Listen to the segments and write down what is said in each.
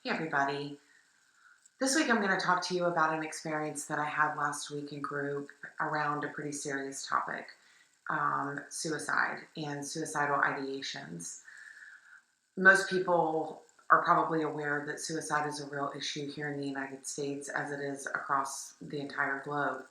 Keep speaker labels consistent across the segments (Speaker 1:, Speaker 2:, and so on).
Speaker 1: Hey everybody. This week I'm going to talk to you about an experience that I had last week in group around a pretty serious topic, suicide and suicidal ideations. Most people are probably aware that suicide is a real issue here in the United States as it is across the entire globe.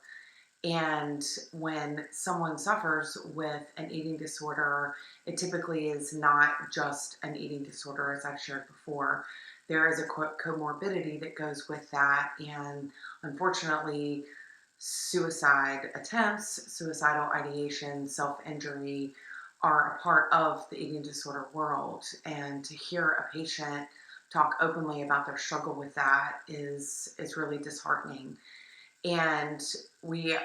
Speaker 1: And when someone suffers with an eating disorder, it typically is not just an eating disorder, as I've shared before. There is a comorbidity that goes with that. And unfortunately, suicide attempts, suicidal ideation, self injury are a part of the eating disorder world. And to hear a patient talk openly about their struggle with that is really disheartening. And we,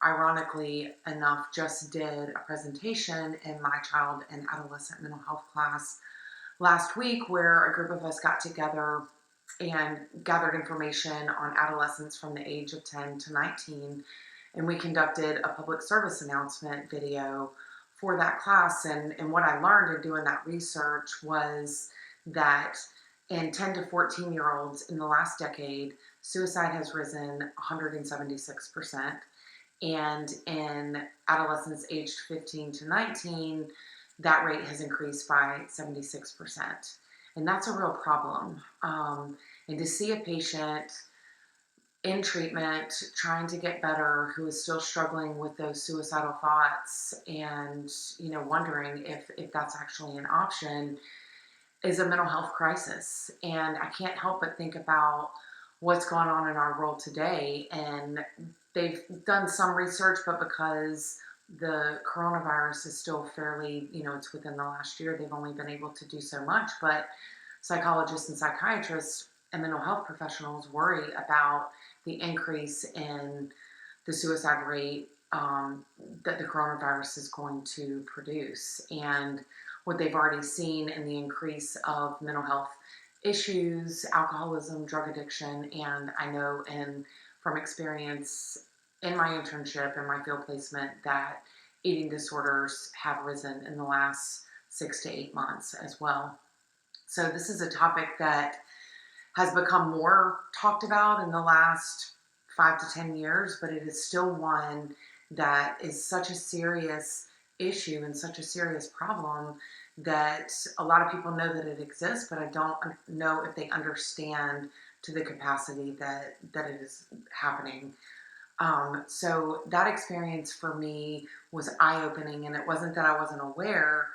Speaker 1: ironically enough, just did a presentation in my child and adolescent mental health class last week where a group of us got together and gathered information on adolescents from the age of 10 to 19. And we conducted a public service announcement video for that class. And what I learned in doing that research was that in 10 to 14-year-olds in the last decade, suicide has risen 176%. And in adolescents aged 15 to 19, that rate has increased by 76%. And that's a real problem. And to see a patient in treatment, trying to get better, who is still struggling with those suicidal thoughts and, wondering if that's actually an option is a mental health crisis. And I can't help but think about what's going on in our world today. And they've done some research, but because the coronavirus is still fairly, it's within the last year, they've only been able to do so much. But psychologists and psychiatrists and mental health professionals worry about the increase in the suicide rate that the coronavirus is going to produce. And what they've already seen in the increase of mental health issues, alcoholism, drug addiction, and I know from experience in my internship and my field placement that eating disorders have risen in the last 6 to 8 months as well. So this is a topic that has become more talked about in the last 5 to 10 years, but it is still one that is such a serious issue and such a serious problem that a lot of people know that it exists, but I don't know if they understand to the capacity that it is happening. So that experience for me was eye-opening, and it wasn't that I wasn't aware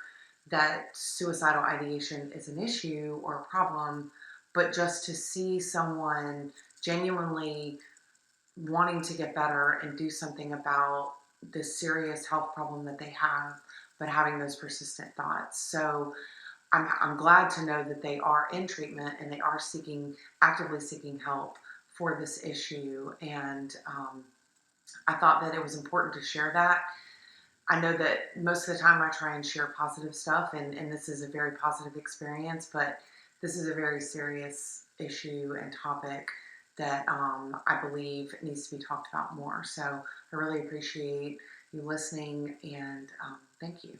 Speaker 1: that suicidal ideation is an issue or a problem, but just to see someone genuinely wanting to get better and do something about this serious health problem that they have, but having those persistent thoughts. So I'm glad to know that they are in treatment and they are actively seeking help for this issue. And I thought that it was important to share that. I know that most of the time I try and share positive stuff, and this is a very positive experience, but this is a very serious issue and topic that I believe needs to be talked about more. So I really appreciate you listening, and thank you.